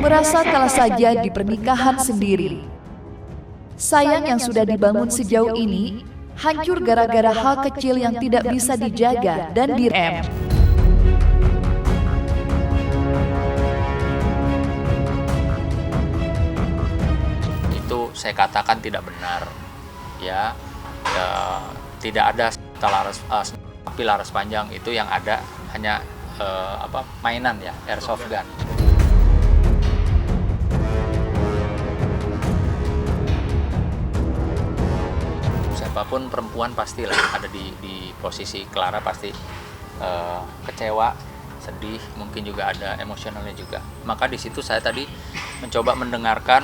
merasa kalah saja di pernikahan sendiri. Sayang yang sudah dibangun sejauh ini hancur gara-gara hal kecil yang tidak bisa dijaga dan direm. Itu saya katakan tidak benar, ya, tidak ada api laras panjang, itu yang ada hanya mainan ya, airsoft gun. Siapapun perempuan pastilah ada di posisi Clara, pasti kecewa, sedih, mungkin juga ada emosionalnya juga. Maka di situ saya tadi mencoba mendengarkan.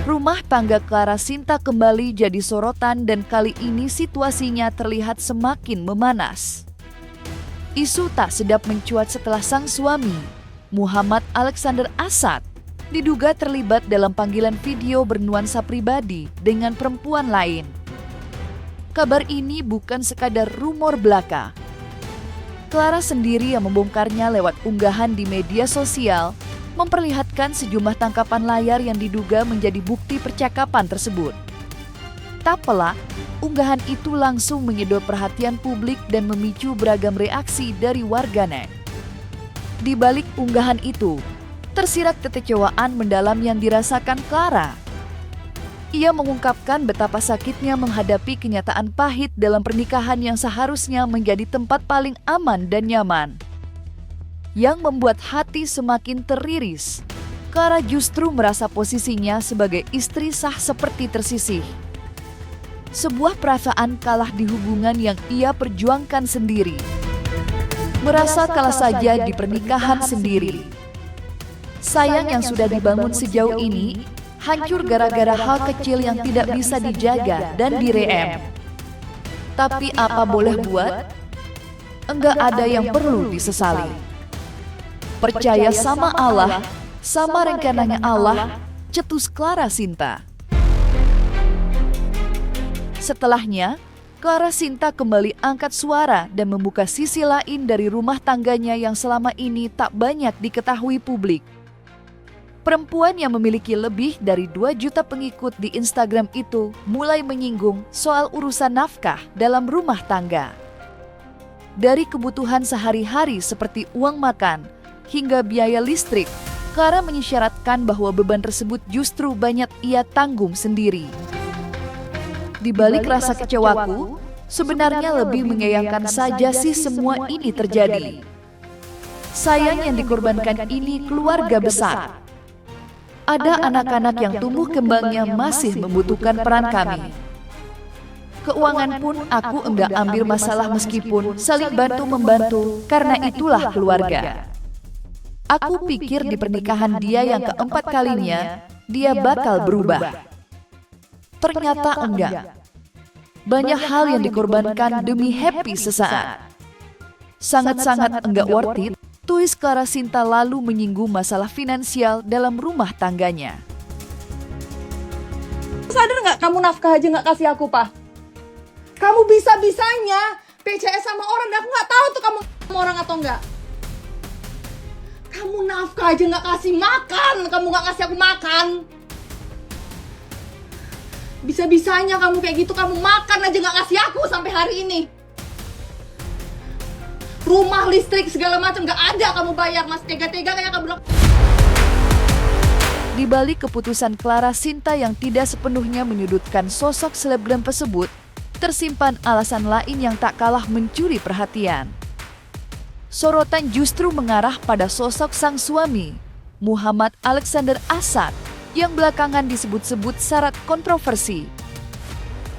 Rumah tangga Clara Sinta kembali jadi sorotan dan kali ini situasinya terlihat semakin memanas. Isu tak sedap mencuat setelah sang suami, Muhammad Alexander Asad, diduga terlibat dalam panggilan video bernuansa pribadi dengan perempuan lain. Kabar ini bukan sekadar rumor belaka. Clara sendiri yang membongkarnya lewat unggahan di media sosial, memperlihatkan sejumlah tangkapan layar yang diduga menjadi bukti percakapan tersebut. Tak pelak, unggahan itu langsung menyedot perhatian publik dan memicu beragam reaksi dari warganet. Di balik unggahan itu, tersirat kekecewaan mendalam yang dirasakan Clara. Ia mengungkapkan betapa sakitnya menghadapi kenyataan pahit dalam pernikahan yang seharusnya menjadi tempat paling aman dan nyaman. Yang membuat hati semakin teriris, Clara justru merasa posisinya sebagai istri sah seperti tersisih. Sebuah perasaan kalah di hubungan yang ia perjuangkan sendiri. Merasa kalah saja di pernikahan sendiri. Sayang yang sudah dibangun sejauh ini hancur gara-gara hal kecil yang tidak bisa dijaga dan direm. Tapi apa boleh buat? Enggak ada yang perlu disesali. Percaya sama Allah, sama rencananya Allah, cetus Clara Sinta. Setelahnya, Clara Sinta kembali angkat suara dan membuka sisi lain dari rumah tangganya yang selama ini tak banyak diketahui publik. Perempuan yang memiliki lebih dari 2 juta pengikut di Instagram itu mulai menyinggung soal urusan nafkah dalam rumah tangga. Dari kebutuhan sehari-hari seperti uang makan hingga biaya listrik, Clara mengisyaratkan bahwa beban tersebut justru banyak ia tanggung sendiri. Di balik rasa kecewaku, sebenarnya lebih menyayangkan saja sih semua ini terjadi. Sayang yang dikorbankan ini keluarga besar. Ada anak-anak yang tumbuh kembangnya masih membutuhkan peran kami. Keuangan pun aku enggak ambil masalah meskipun saling bantu-membantu karena itulah keluarga. Aku pikir di pernikahan dia yang keempat kalinya, dia bakal berubah. Ternyata enggak. Banyak hal yang dikorbankan demi happy sesaat. Sangat-sangat enggak worth it, tulis Clara Sinta lalu menyinggung masalah finansial dalam rumah tangganya. Sadar nggak kamu nafkah aja nggak kasih aku, Pak? Kamu bisa-bisanya PCS sama orang, dan aku nggak tahu tuh kamu sama orang atau enggak. Kamu nafkah aja nggak kasih makan, kamu nggak kasih aku makan. Bisa-bisanya kamu kayak gitu, kamu makan aja nggak kasih aku sampai hari ini. Rumah, listrik, segala macam nggak ada kamu bayar, mas tega-tega kayak kamu bilang. Di balik keputusan Clara Sinta yang tidak sepenuhnya menyudutkan sosok selebgram tersebut, tersimpan alasan lain yang tak kalah mencuri perhatian. Sorotan justru mengarah pada sosok sang suami, Muhammad Alexander Asad, yang belakangan disebut-sebut syarat kontroversi.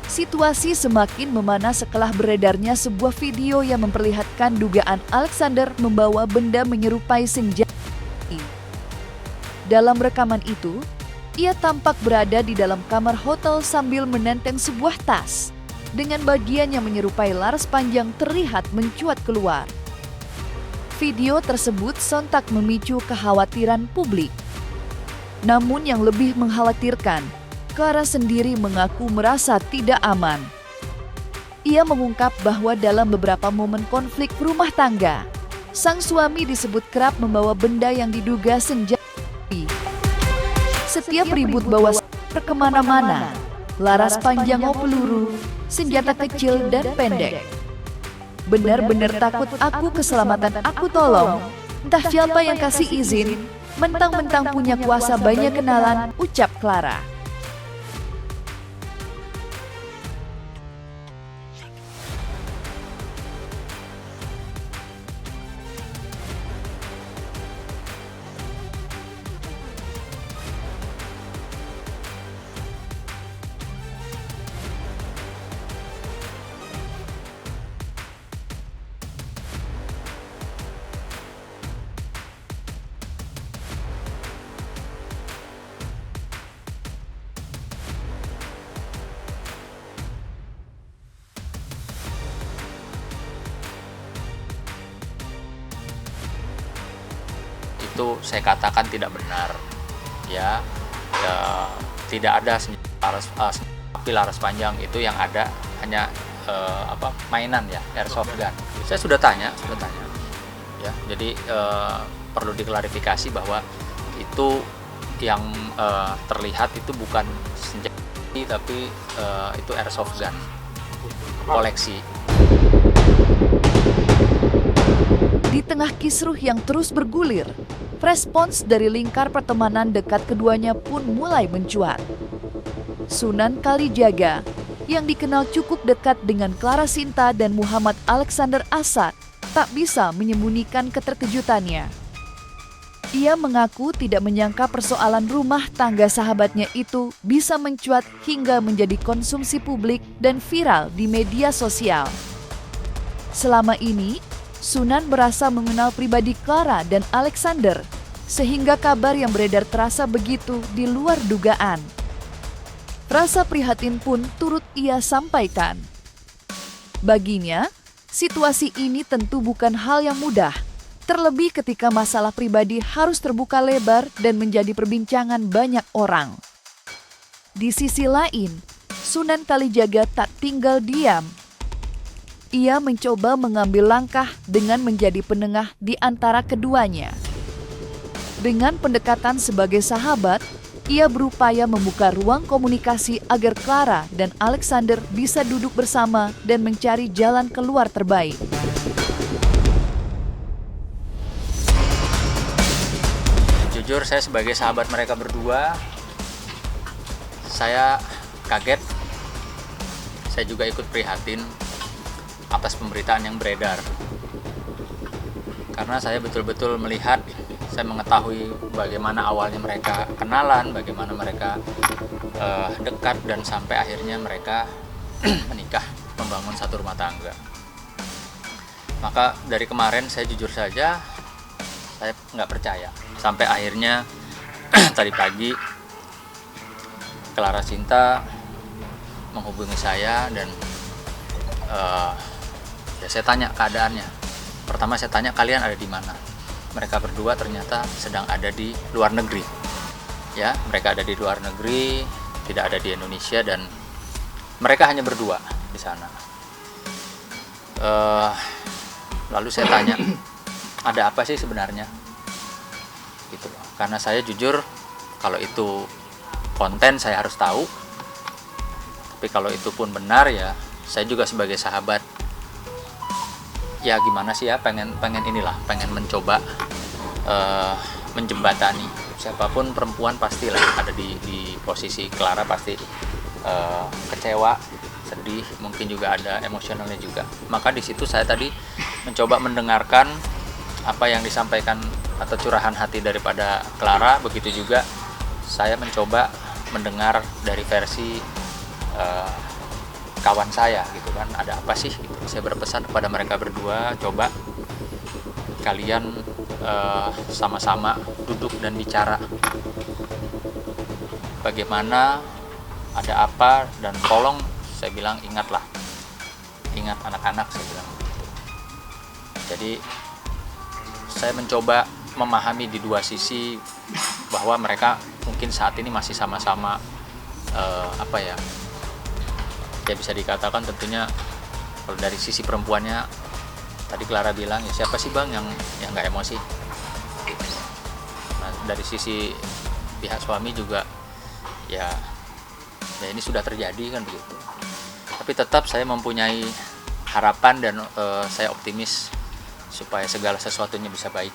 Situasi semakin memanas setelah beredarnya sebuah video yang memperlihatkan dugaan Alexander membawa benda menyerupai senjata. Dalam rekaman itu, ia tampak berada di dalam kamar hotel sambil menenteng sebuah tas, dengan bagian yang menyerupai laras panjang terlihat mencuat keluar. Video tersebut sontak memicu kekhawatiran publik. Namun yang lebih mengkhawatirkan, Clara sendiri mengaku merasa tidak aman. Ia mengungkap bahwa dalam beberapa momen konflik rumah tangga, sang suami disebut kerap membawa benda yang diduga senjata api. Setiap ribut bawa kemana-mana, laras panjang o peluru, senjata kecil dan pendek. Benar-benar takut aku keselamatan aku tolong. Entah siapa yang kasih izin, mentang-mentang punya kuasa banyak kenalan, ucap Clara. Itu saya katakan tidak benar, ya, tidak ada senjata laras panjang. Itu yang ada hanya mainan, ya, airsoft gun. Saya sudah tanya, ya, jadi perlu diklarifikasi bahwa itu yang terlihat itu bukan senjata tapi itu airsoft gun koleksi. Di tengah kisruh yang terus bergulir, respons dari lingkar pertemanan dekat keduanya pun mulai mencuat. Sunan Kalijaga, yang dikenal cukup dekat dengan Clara Sinta dan Muhammad Alexander Asad, tak bisa menyembunyikan keterkejutannya. Ia mengaku tidak menyangka persoalan rumah tangga sahabatnya itu bisa mencuat hingga menjadi konsumsi publik dan viral di media sosial. Selama ini, Sunan merasa mengenal pribadi Clara dan Alexander, sehingga kabar yang beredar terasa begitu di luar dugaan. Rasa prihatin pun turut ia sampaikan. Baginya, situasi ini tentu bukan hal yang mudah, terlebih ketika masalah pribadi harus terbuka lebar dan menjadi perbincangan banyak orang. Di sisi lain, Sunan Kalijaga tak tinggal diam. Ia mencoba mengambil langkah dengan menjadi penengah di antara keduanya. Dengan pendekatan sebagai sahabat, ia berupaya membuka ruang komunikasi agar Clara dan Alexander bisa duduk bersama dan mencari jalan keluar terbaik. Jujur, saya sebagai sahabat mereka berdua, saya kaget. Saya juga ikut prihatin atas pemberitaan yang beredar, karena saya betul-betul melihat, saya mengetahui bagaimana awalnya mereka kenalan, bagaimana mereka dekat, dan sampai akhirnya mereka menikah, membangun satu rumah tangga. Maka dari kemarin saya jujur saja, saya nggak percaya, sampai akhirnya tadi pagi Clara Sinta menghubungi saya dan ya saya tanya keadaannya. Pertama saya tanya, kalian ada di mana? Mereka berdua ternyata sedang ada di luar negeri. Ya, mereka ada di luar negeri, tidak ada di Indonesia, dan mereka hanya berdua di sana. Lalu saya tanya, ada apa sih sebenarnya? Gitu. Karena saya jujur, kalau itu konten saya harus tahu. Tapi kalau itu pun benar, ya saya juga sebagai sahabat, ya gimana sih ya, pengen mencoba menjembatani. Siapapun perempuan pastilah ada di posisi Clara, pasti kecewa, sedih, mungkin juga ada emosionalnya juga. Maka di situ saya tadi mencoba mendengarkan apa yang disampaikan atau curahan hati daripada Clara. Begitu juga saya mencoba mendengar dari versi kawan saya, gitu kan, ada apa sih gitu. Saya berpesan kepada mereka berdua, coba kalian sama-sama duduk dan bicara bagaimana, ada apa, dan tolong, saya bilang, ingat anak-anak, saya bilang gitu. Jadi saya mencoba memahami di dua sisi, bahwa mereka mungkin saat ini masih sama-sama apa ya, ya bisa dikatakan tentunya kalau dari sisi perempuannya tadi Clara bilang, ya siapa sih bang yang nggak emosi. Nah, dari sisi pihak suami juga ya ini sudah terjadi kan begitu. Tapi tetap saya mempunyai harapan dan saya optimis supaya segala sesuatunya bisa baik.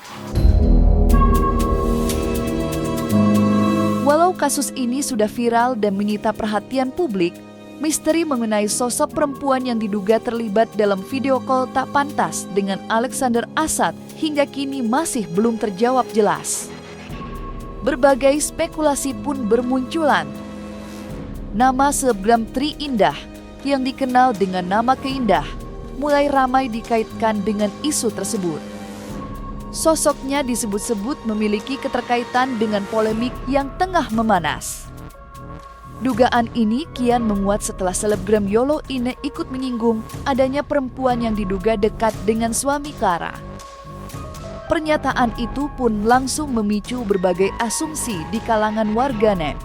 Walau kasus ini sudah viral dan menyita perhatian publik, misteri mengenai sosok perempuan yang diduga terlibat dalam video call tak pantas dengan Alexander Asad hingga kini masih belum terjawab jelas. Berbagai spekulasi pun bermunculan. Nama selebgram Tri Indah yang dikenal dengan nama Keindah mulai ramai dikaitkan dengan isu tersebut. Sosoknya disebut-sebut memiliki keterkaitan dengan polemik yang tengah memanas. Dugaan ini kian menguat setelah selebgram Yolo Ine ikut menyinggung adanya perempuan yang diduga dekat dengan suami Clara. Pernyataan itu pun langsung memicu berbagai asumsi di kalangan warganet.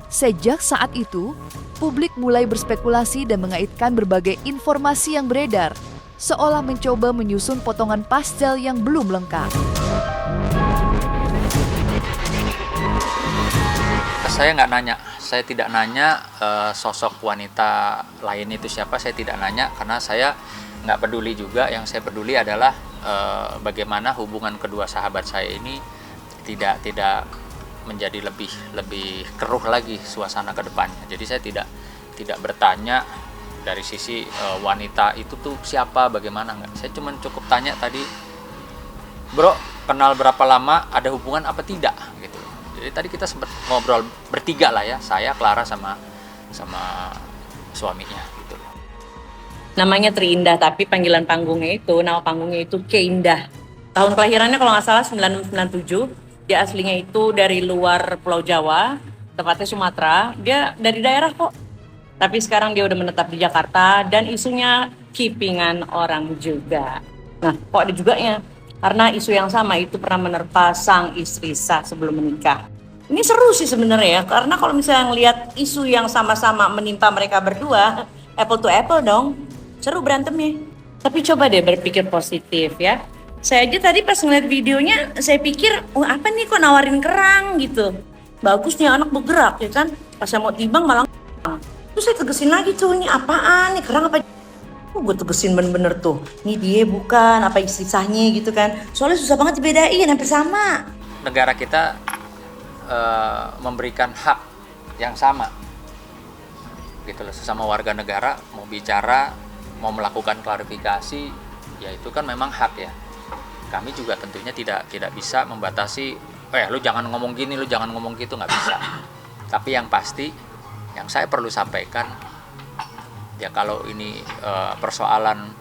Sejak saat itu, publik mulai berspekulasi dan mengaitkan berbagai informasi yang beredar, seolah mencoba menyusun potongan pastel yang belum lengkap. Saya nggak nanya, saya tidak nanya sosok wanita lain itu siapa, saya tidak nanya karena saya nggak peduli juga. Yang saya peduli adalah bagaimana hubungan kedua sahabat saya ini tidak menjadi lebih keruh lagi suasana ke depannya. Jadi saya tidak bertanya dari sisi wanita itu tuh siapa, bagaimana, enggak. Saya cuma cukup tanya tadi, bro, kenal berapa lama, ada hubungan apa tidak, gitu. Jadi tadi kita sempat ngobrol bertiga lah ya, saya, Clara sama suaminya, gitu. Namanya Tri Indah, tapi panggilan panggungnya itu, nama panggungnya itu Keindah. Tahun kelahirannya kalau nggak salah 1997, dia aslinya itu dari luar Pulau Jawa, tepatnya Sumatera. Dia dari daerah kok. Tapi sekarang dia udah menetap di Jakarta dan isunya keepingan orang juga. Nah, kok ada juganya? Karena isu yang sama itu pernah menerpa sang istri sah sebelum menikah. Ini seru sih sebenarnya ya, karena kalau misalnya ngelihat isu yang sama-sama menimpa mereka berdua, apple to apple dong. Seru berantemnya. Tapi coba deh berpikir positif ya. Saya aja tadi pas ngeliat videonya, saya pikir, apa nih kok nawarin kerang gitu. Bagus nih anak bergerak ya kan. Pas saya mau timbang malah terus saya tegesin lagi tuh, ini apaan nih, kerang apa? Gue tegesin bener-bener tuh, ini dia bukan, apa istri sahnya gitu kan. Soalnya susah banget dibedain, hampir sama. Negara kita memberikan hak yang sama gitu loh, sesama warga negara mau bicara, mau melakukan klarifikasi, ya itu kan memang hak ya. Kami juga tentunya tidak bisa membatasi, lu jangan ngomong gini, lu jangan ngomong gitu, nggak bisa. Tapi yang pasti yang saya perlu sampaikan, ya kalau ini persoalan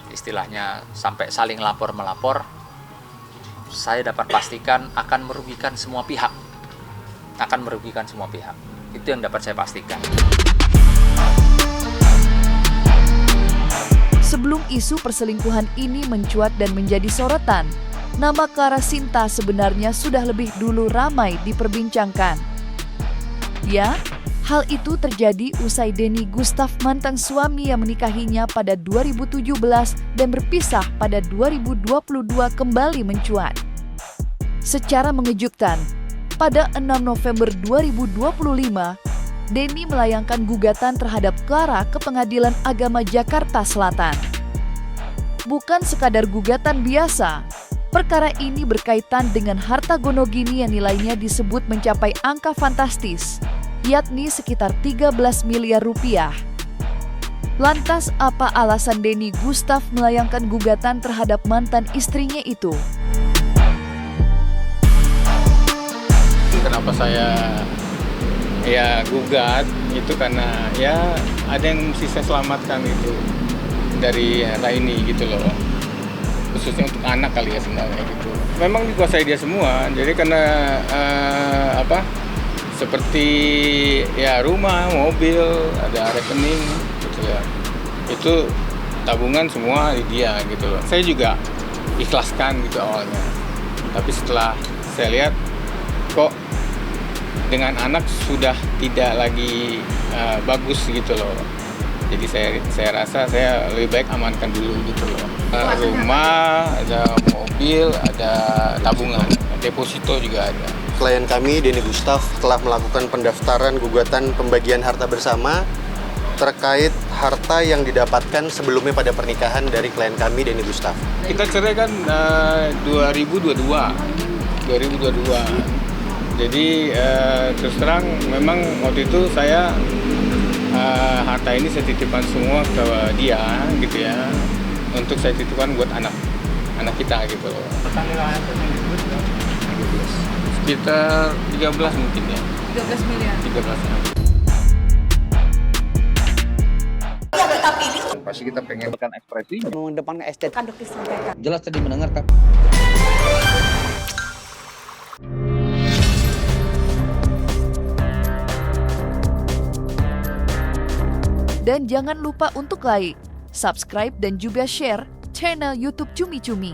istilahnya sampai saling lapor melapor, saya dapat pastikan akan merugikan semua pihak. Itu yang dapat saya pastikan. Sebelum isu perselingkuhan ini mencuat dan menjadi sorotan, nama Clara Sinta sebenarnya sudah lebih dulu ramai diperbincangkan. Ya, hal itu terjadi usai Denny Gustaf, mantan suami yang menikahinya pada 2017 dan berpisah pada 2022 kembali mencuat. Secara mengejutkan, pada 6 November 2025, Denny melayangkan gugatan terhadap Clara ke Pengadilan Agama Jakarta Selatan. Bukan sekadar gugatan biasa, perkara ini berkaitan dengan harta gonogini yang nilainya disebut mencapai angka fantastis, yakni sekitar 13 miliar rupiah. Lantas apa alasan Denny Gustaf melayangkan gugatan terhadap mantan istrinya itu? Kenapa saya gugat itu karena ya ada yang mesti saya selamatkan itu dari hal ini gitu loh, khususnya untuk anak kali ya sebenarnya gitu. Memang dikuasai dia semua, jadi karena seperti ya rumah, mobil, ada rekening gitu ya, itu tabungan semua di dia gitu loh. Saya juga ikhlaskan gitu awalnya, tapi setelah saya lihat kok dengan anak sudah tidak lagi bagus gitu loh. Jadi saya rasa saya lebih baik amankan dulu gitu loh. Rumah, ada mobil, ada tabungan, deposito juga ada. Klien kami, Denny Gustaf, telah melakukan pendaftaran gugatan pembagian harta bersama terkait harta yang didapatkan sebelumnya pada pernikahan dari klien kami, Denny Gustaf. Kita cerai kan 2022. Jadi terus terang memang waktu itu saya harta ini saya titipkan semua ke dia gitu ya, untuk saya titipkan buat anak kita gitu loh. Sekitar 13 mungkin ya. 13 miliar. 13. Pasti kita pengen kan ekspresi mengedepankan estetika. jelas tadi mendengarkan. Dan jangan lupa untuk like, subscribe dan juga share channel YouTube Cumi Cumi.